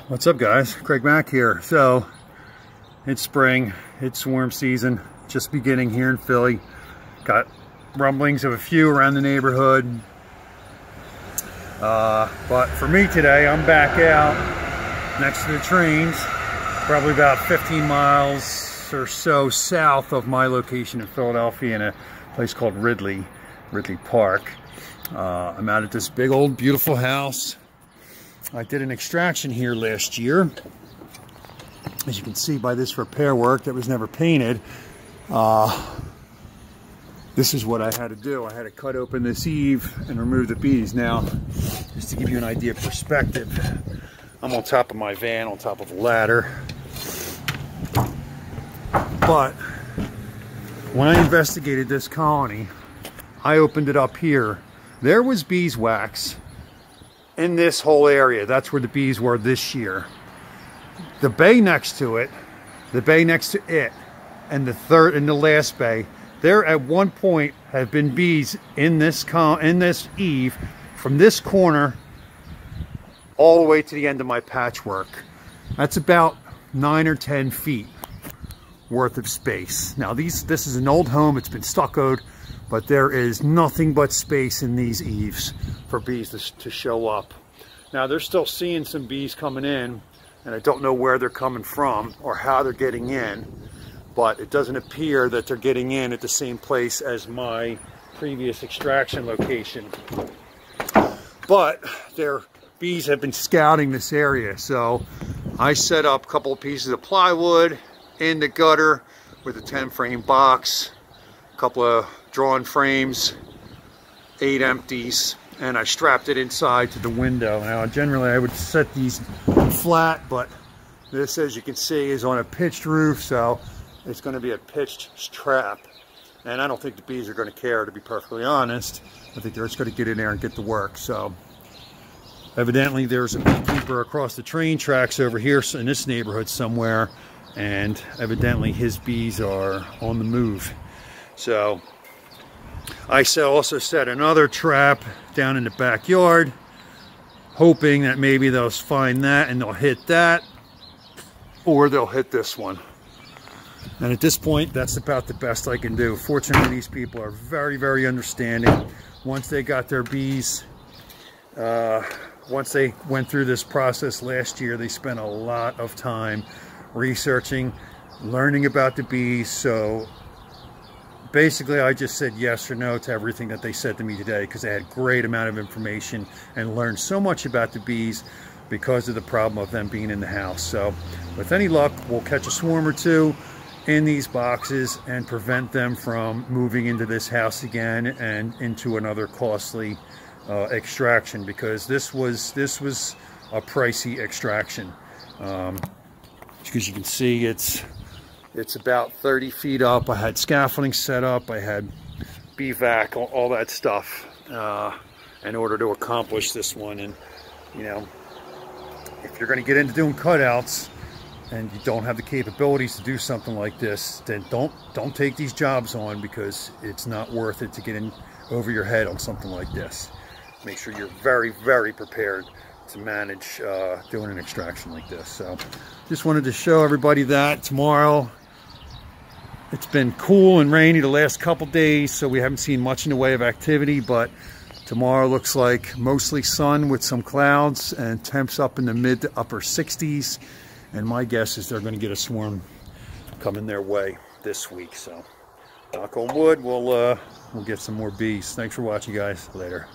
What's up, guys? Craig Mack here. So it's spring, it's swarm season, just beginning here in Philly. Got rumblings of a few around the neighborhood. But for me today, I'm back out next to the trains, probably about 15 miles or so south of my location in Philadelphia, in a place called Ridley Park. I'm out at this big old beautiful house. I did an extraction here last year. As you can see by this repair work that was never painted, this is what I had to do. I had to cut open this eave and remove the bees. Now, just to give you an idea of perspective, I'm on top of my van, on top of a ladder. But when I investigated this colony, I opened it up here. There was beeswax in this whole area. That's where the bees were this year. The bay next to it, and the third and the last bay, there at one point have been bees in this eave from this corner all the way to the end of my patchwork. That's about 9 or 10 feet worth of space. Now this is an old home, it's been stuccoed, but there is nothing but space in these eaves for bees to show up. Now they're still seeing some bees coming in, and I don't know where they're coming from or how they're getting in, but it doesn't appear that they're getting in at the same place as my previous extraction location. But their bees have been scouting this area, so I set up a couple of pieces of plywood in the gutter with a 10-frame box, a couple of drawn frames, 8 empties, and I strapped it inside to the window. Now generally I would set these flat, but this, as you can see, is on a pitched roof, so it's going to be a pitched trap. And I don't think the bees are going to care, to be perfectly honest. I think they're just going to get in there and get to work. So evidently there's a beekeeper across the train tracks over here in this neighborhood somewhere, and evidently his bees are on the move. So I also set another trap down in the backyard, hoping that maybe they'll find that and they'll hit that, or they'll hit this one. And at this point, that's about the best I can do. Fortunately, these people are very, very understanding. Once they got their bees, once they went through this process last year, they spent a lot of time researching, learning about the bees. So basically, I just said yes or no to everything that they said to me today, because they had a great amount of information and learned so much about the bees because of the problem of them being in the house. So with any luck, we'll catch a swarm or two in these boxes and prevent them from moving into this house again and into another costly extraction, because this was a pricey extraction. Because you can see it's about 30 feet up. I had scaffolding set up, I had BVAC, all that stuff in order to accomplish this one. And you know, if you're going to get into doing cutouts and you don't have the capabilities to do something like this, then don't take these jobs on, because it's not worth it to get in over your head on something like this. Make sure you're very, very prepared to manage doing an extraction like this. So just wanted to show everybody that. Tomorrow, it's been cool and rainy the last couple days, so we haven't seen much in the way of activity, but tomorrow looks like mostly sun with some clouds and temps up in the mid to upper 60s. And my guess is they're going to get a swarm coming their way this week. So knock on wood, we'll get some more bees. Thanks for watching, guys. Later.